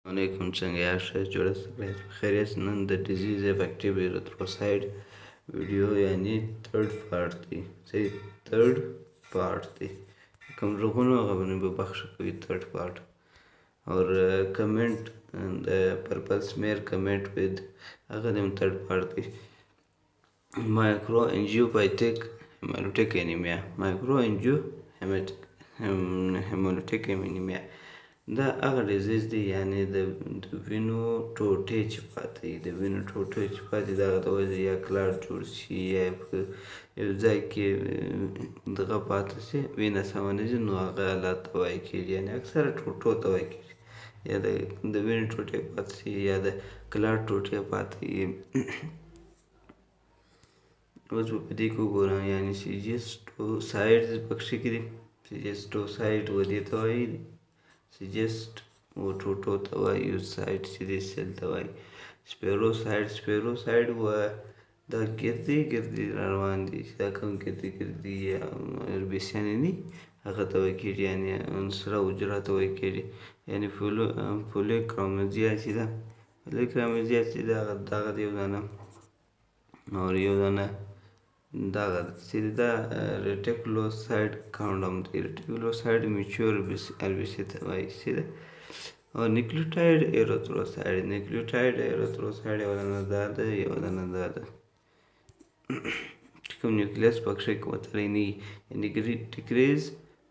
علیکم څنګه یاست ښه جوړه کړئ خیر یاست نن د ډیزیز افیکټیو ایریتروسایډ ویډیو یعنی تھرड پارट دی صحیح تھرड part دی کوم روغونو هغه باندې به بخښه کوي third part और comment purple smear comment with هغه د third part دی مایکرو انجیوپاتیک هیمولیټیک انیمیا مایکرو انجیو هیمولیټیک انیمیا دا هغه ډیزیز دی یعنی د وینو ټوټې چې پاتې وي د وینو ټوټې چې پاتې د هغه د وجې یا کلاټ جوړ شي یا په یو ځای کې دغه پاتې شي وینه سمه نه ځي نو هغه حالت ته وایي کېږي یعنې اکثره ټوټو ته وایي کېږي یا د وینې ټوټې پاتې شي یا د کلاټ ټوټې پاتې وي اوس به په دې کې وګورم یعنې سیجسټوسایډز پکښې کې دي سیجسټوسایډ و دې ته وایي سجست و ټوټو ته وایي یو سایډ چې دې سیل ته وایي سپیروسایډ و دا ګردې را روان دي چې دا کوم ګردې یا اربسیانې دي هغه ته وایي کېږي یعنې سره حجره ته وایي کېږي یعنې پولیکرامزیا چې ده پولیکرامزیا چې ده دغه د یو دانه اور یو دانه دغه چې دا ریټیکولوسایډ کانډوم دی ریټیکولوسایډ میچور اربسي ته وایي چې ده او نیوکلیوټایډ ایریتروسایډ یو دانه دا ده یو دانه دا ده چې کوم نیوکلیس پکښې وتلی نه وي یعنې ډیکریز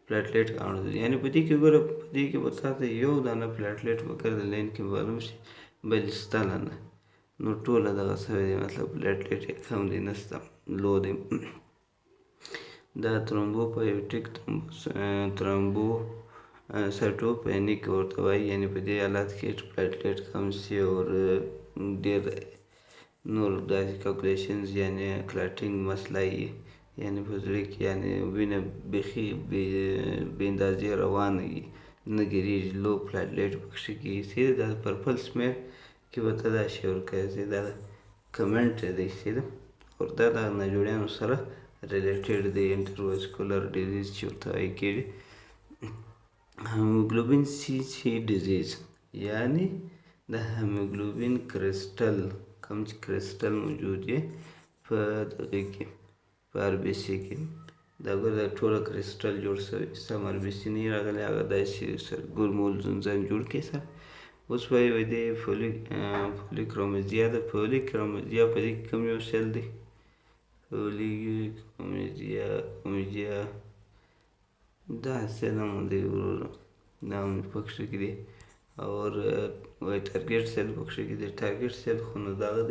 پلاټلیټ کاونټ یعنې په دې کې ګوره په دې کې به تا ته یو دانه پلاټلیټ به کړه د لین کې معلوم شي بل شته نه نو ټوله دغه سوی دی مطلب پلاټلیټ یې کم دی نشته لو دی دا ترومبوپایوټیک ترومبوسایټوپینیک ورته وایي یعنې په دې حالت کې پلاټلیټ کم شي او ډېر نور داسې کالکولیشنز یعنې کلاټینګ مسله یي یعنې په زړه کې یعنې وینه بیخي بې اندازې روانه وي نه ګیرېږي لو پلاټلیټ پکښې کېږي چې دا پرپل سمیر کې به ته دا شی ورکوې چې دا کمنټ دی چې ده اور دا د ناجوړیانو سره ریلیټډ دی انټرواسکولر ډیزیز چې ورته وایي کېږي هیموګلوبین سی ډیزیز یعنې د هیموګلوبین کرسټل کوم چې کرسټل موجود یې په دغه کې په اربسي کې دا ګوره دا ټوله کرسټل جوړ شوی سم اربسي نه راغلی هغه داسې سر ګلمول زنځان جوړ کړي سره اوس وایي د پولیکرومزیا ده پولیکرومزیا په دې کې کوم یو سیل دی پولیکرومزیا دا سیل هم دی وروره دا هم پکښې کې دی اور وایي ټارګیټ سیل پکښې کې دی ټارګیټ سیل خو نو دغه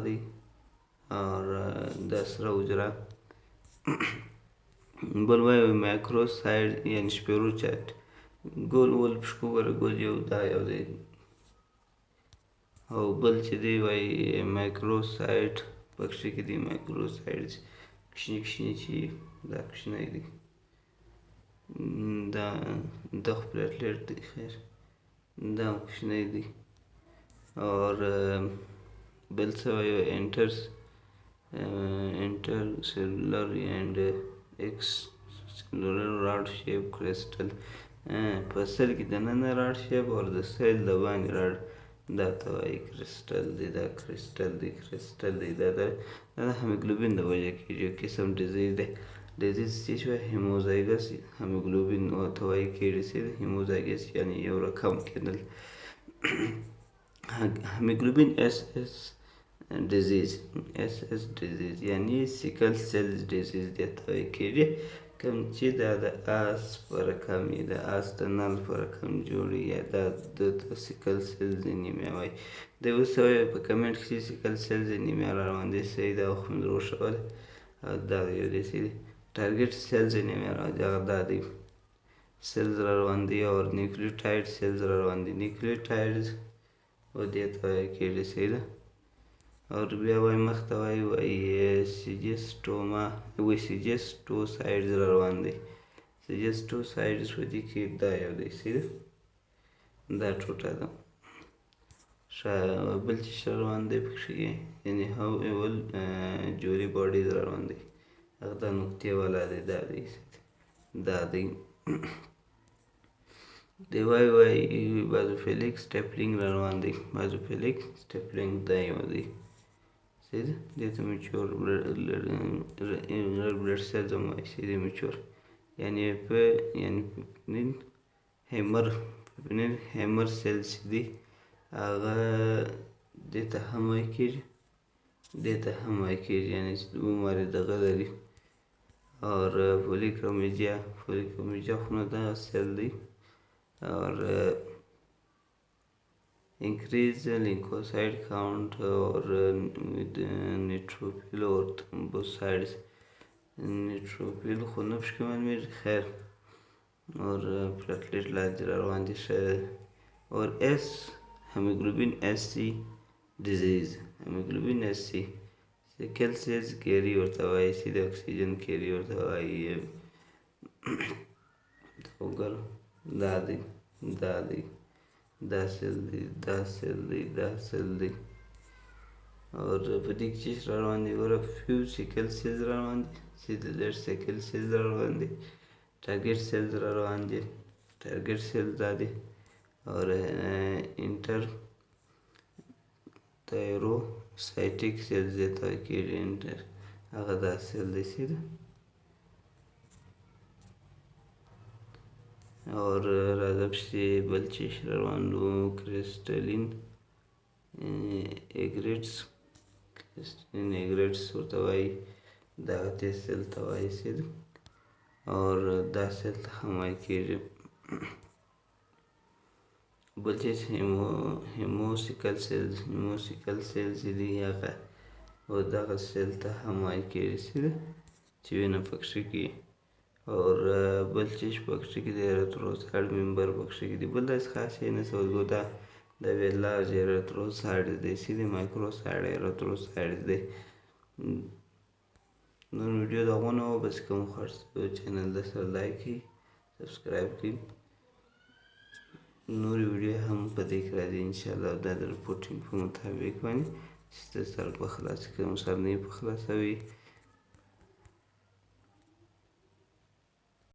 دی اور دا سره حجره بل وایي مایکروسایډ یعنې سپیروچایټ ګول ول پښکو ګوره ګول یو دا یو دی او بل چې دی وایي مایکروسایډ پکښې کې دي مایکروسایډ کوچني چې دا کوچنی دی دا دغه پلاټلیټ دی خیر دا هم کوچنی دی اور بل څه وایي انټر سیلولر اینډ ایکس سیلولر راډ شیپ کرسټل په سیل کې دننه راډ شیپ او د سیل د باندې راډ دا ته وایي کرسټل دی دا کرسټل دی دا د هیموګلوبین د وجې کېږي یو قسم ډیزیز دی ډیزیز چې شوی هیموزایګس هیموګلوبین ورته وایي کېږي چې هیموزایګس یعنې یو رقم کېدل هیموګلوبین اس ډیزیز یعنې سیکل سیلز ډیزیز دې ته وایي کېږي کوم چې دا د آس په رقم وي د آس د نل په رقم جوړي یا دا د سیکل سیلز انیمیا وایي دی اوس وایي په کمنټ کې چې سیکل سیلز انیمیا را روان دی صحیح دا خوند روښولی او دا یو دی چې ټارګیټ سیلز انیمیا دا دی سیلز را روان دي او نیوکلیوټایډ سیلز را روان دي نیوکلیوټایډز و دې ته وایي کېږي صحیح ده اور بیا وایي مخته وایي سیجسټوسایډز را روان دی سیجسټوسایډز په دې کې دا یو دی صحیح ده دا ټوټه ده بل چې روان دی پکښې یعنې اول جوري باډیز را روان دی هغه دا نقطې والا دی دا دی د وای وای بازوفیلیک سټیپلینګ را روان دی. بازوفیلیک سټیپلینګ دا یو دی صحیح ده. دې ته میچور ریډ بلډ سیلز هم وایي چې دی میچور یعنې پیپنین هیمر سیلز چې دي هغه دې ته هم وایي کېږي یعنې چې بیماري دغه لري. और पोलिक्रोमिजिया خو نه دغه سیل دی. और increase lymphocyte count और with neutrophil और thrombocytes. neutrophil خو نه پکې معلومېږي خیر. और platelet large را روان دي ښه. और اس hemoglobin SC disease hemoglobin SC سیکل سیلز کیری ورته وایي چې د اکسیجن کیری ورته وایي. وګورو دا سیل دی. اور په دې کې چې را روان دي ګوره فیو سیکل سیلز را روان دي. سیلولر سیکل سیلز را روان دي. ټارګیټ سیلز را روان دي. ټارګیټ سیلز دا دي. اور انټر تایروسایټیک سیلز یې ته وایي کېږي. هغه دا سیل دی سیده. اور راځه پسې بل چې را روان و کرسټلین ایګریټس ورته وایي. دغه دې سیل ته وایي سیده. اور دا سیل ته هم وایي کېږي. بل چې هیموسیکل سیلز دي هغه او دغه سیل ته هم وایي کېږي سیده چې وینه پکښې کېږي. اور بل چې پکښې کې د ایریتروسایډ ممبر پکښې کې دي. بل داسې خاص شی نشته وګورو دا لارج ایریتروسایډز دی سیده. مایکروسایډ ایریتروسایډز دی. نور ویډیو د هغو نه و بس کوم خوښ چینل د سره لایک کړي سبسکرایب کړي. نورې ویډیو هم په دې کې راځي انشاءالله. دا د رپورټینګ په مطابق باندې چې سر په خلاص کوم سر نه یې په خلاصوي.